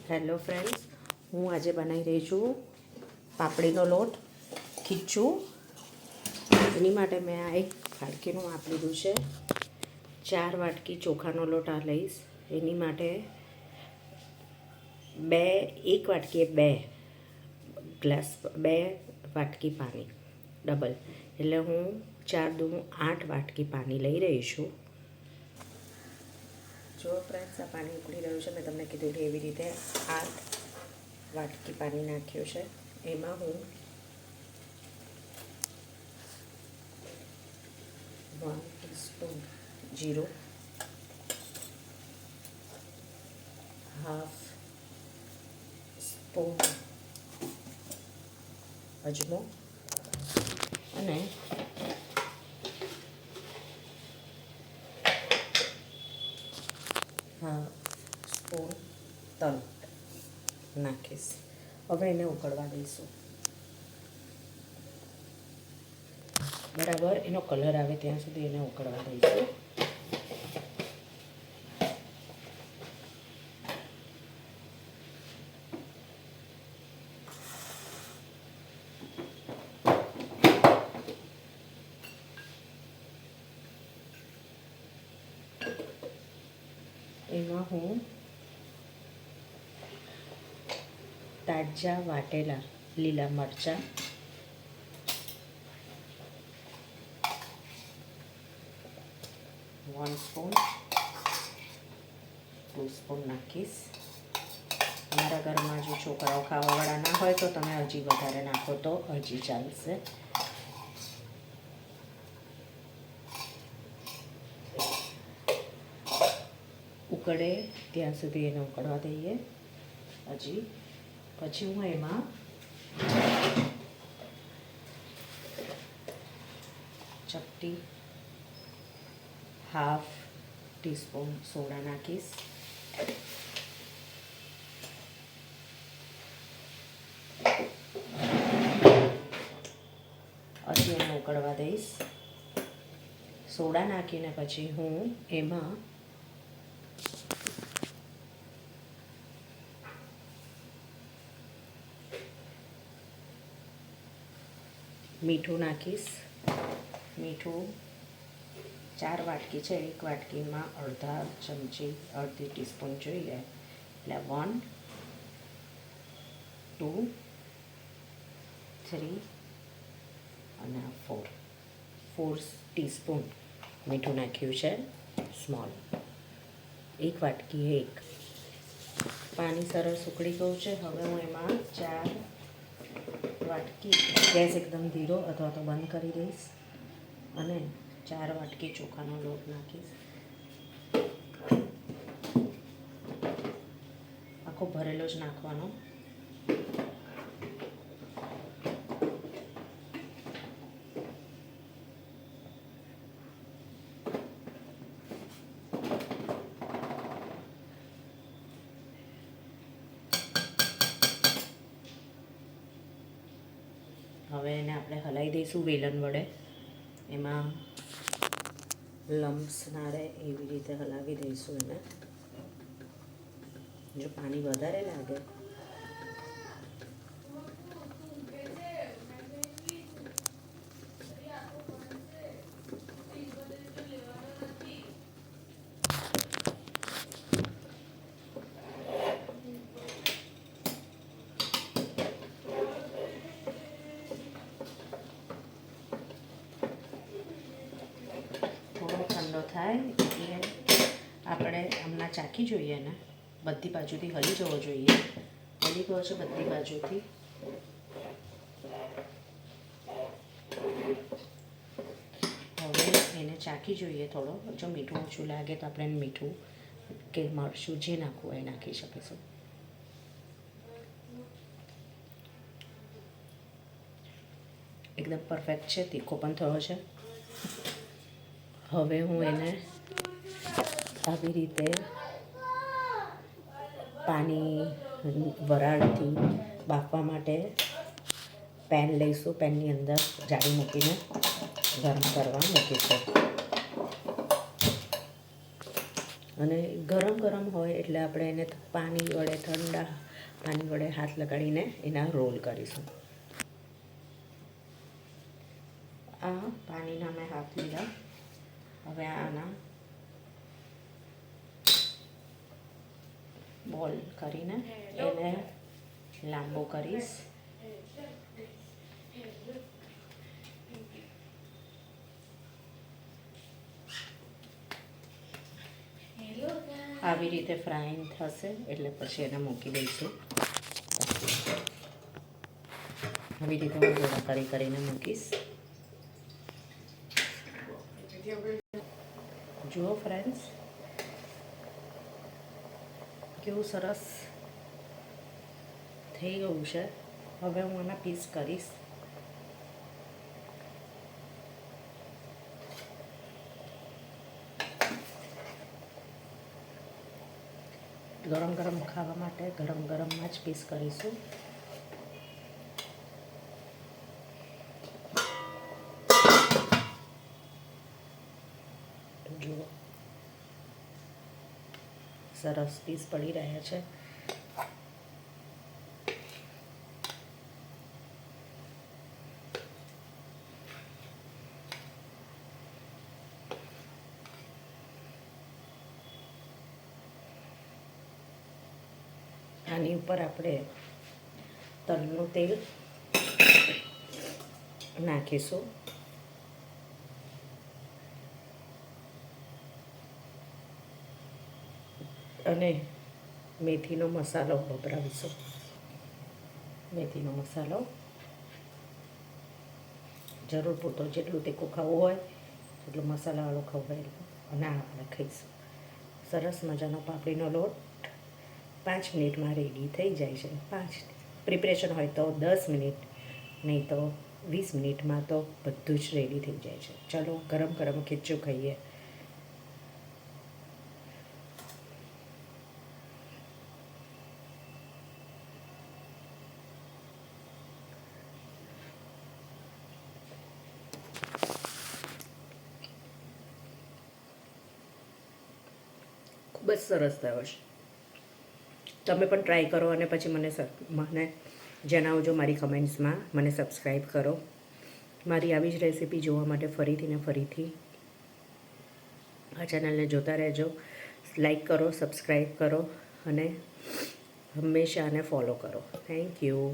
Hello friends, હું આજે બનાવી રહી છું પાપડીનો લોટ ખીચું. એની માટે મેં આ એક વાટકીનું માપ લીધું છે. 4 વાટકી ચોખાનો લોટ આ લઈશ. એની માટે 1 વાટકીએ 2 વાટકી પાણી ડબલ, એટલે હું 4 દુ 8 વાટકી પાણી લઈ રહી છું. જો ફ્રેન્ડ્સ, આ પાણી ઉકળી રહ્યું છે. મેં તમને કીધું એવી રીતે 8 વાટકી પાણી નાખ્યું છે. એમાં હું 1 ટીસ્પૂન જીરું, હાફ સ્પૂન અજમો અને સ્પૂન તલ નાખીશ. હવે એને ઉકળવા દઈશું. બરાબર એનો કલર આવે ત્યાં સુધી એને ઉકળવા દઈશું. એમાં હું તાજા વાટેલા લીલા મરચાં, વન સ્પૂન 2 સ્પૂન નાખીશ. તમારા ઘરમાં જો છોકરાઓ ખાવાવાળા ના હોય તો તમે હજી વધારે નાખો તો હજી ચાલશે. ઉકળે ત્યાં સુધી એને ઉકળવા દઈએ હજી. પછી હું એમાં ચપટી હાફ ટીસ્પૂન સોડા નાખીશ. હજી એને ઉકળવા દઈશ. સોડા નાખીને પછી હું એમાં મીઠું નાખીશ. મીઠું 4 વાટકી છે, 1 વાટકીમાં અડધી ટીસ્પૂન જોઈએ, એટલે 1 2 3 અને 4 ટીસ્પૂન મીઠું નાખ્યું છે સ્મોલ. 1 વાટકી 1. પાણી સરસ ઉકળી ગયું છે. હવે હું એમાં 4 વાટકી, ગેસ એકદમ ધીરો અથવા તો બંધ કરી દઈશ અને 4 વાટકી ચોખાનો લોટ નાખીશ. આખો ભરેલો જ નાખવાનો. હવે એને આપણે હલાવી દઈશું વેલણ વડે. એમાં લમ્સ ના રહે એવી રીતે હલાવી દઈશું એને. જો પાણી વધારે લાગે થાય એટલે આપણે હમણાં ચાખી જોઈએ ને, બધી બાજુથી હલી જવો જોઈએ. હલી ગયો છે બધી બાજુથી. હવે એને ચાખી જોઈએ થોડો. જો મીઠું ઓછું લાગે તો આપણે મીઠું કે મરચું જે નાખવું એ નાખી શકીશું. એકદમ પરફેક્ટ છે. તીખો પણ થયો છે. હવે હું એને આવી રીતે પાણી વરાળથી બાફવા માટે પેન લઈશું. પેનની અંદર જાળી મૂકીને ગરમ કરવા મૂકીશું. અને ગરમ ગરમ હોય એટલે આપણે એને પાણી વડે ઠંડા પાણી વડે હાથ લગાડીને એના રોલ કરીશું. આ પાણીના મેં હાથ લીધા. હવે આના બોલ કરીને એને લાંબો કરીશ. આવી રીતે ફ્રાઈંગ થશે એટલે પછી એને મૂકી દઈશું. આવી રીતે હું ગોળા કરીને મૂકીશ. જુઓ ફ્રેન્ડ્સ, કેવું સરસ થઈ ગયું છે. હવે હું આના પીસ કરીશ. ગરમ ગરમ ખાવા માટે ગરમ ગરમમાં જ પીસ કરીશું. જુઓ સરસ પીસ પડી રહ્યા છે. આની ઉપર આપણે તલનું તેલ નાખીશું. અને મેથીનો મસાલો વપરાવીશું. મેથીનો મસાલો જરૂર પૂરતો, જેટલું તીખું ખાવું હોય એટલું મસાલાવાળું ખવડાવેલું. અને આપણે ખાઈશું. સરસ મજાનો પાપડીનો લોટ 5 મિનિટમાં રેડી થઈ જાય છે. 5 પ્રિપરેશન હોય તો 10 મિનિટ, નહીં તો 20 મિનિટમાં તો બધું જ રેડી થઈ જાય છે. ચલો ગરમ ગરમ ખીચું ખાઈએ. ખૂબ જ સરસ થયો છે. તમે પણ ટ્રાય કરો અને પછી મને જણાવજો મારી કમેન્ટ્સમાં. મને સબસ્ક્રાઈબ કરો. મારી આવી જ રેસીપી જોવા માટે ફરીથી ને ફરીથી આ ચેનલને જોતા રહેજો. લાઈક કરો, સબસ્ક્રાઈબ કરો અને હંમેશા આને ફોલો કરો. Thank you.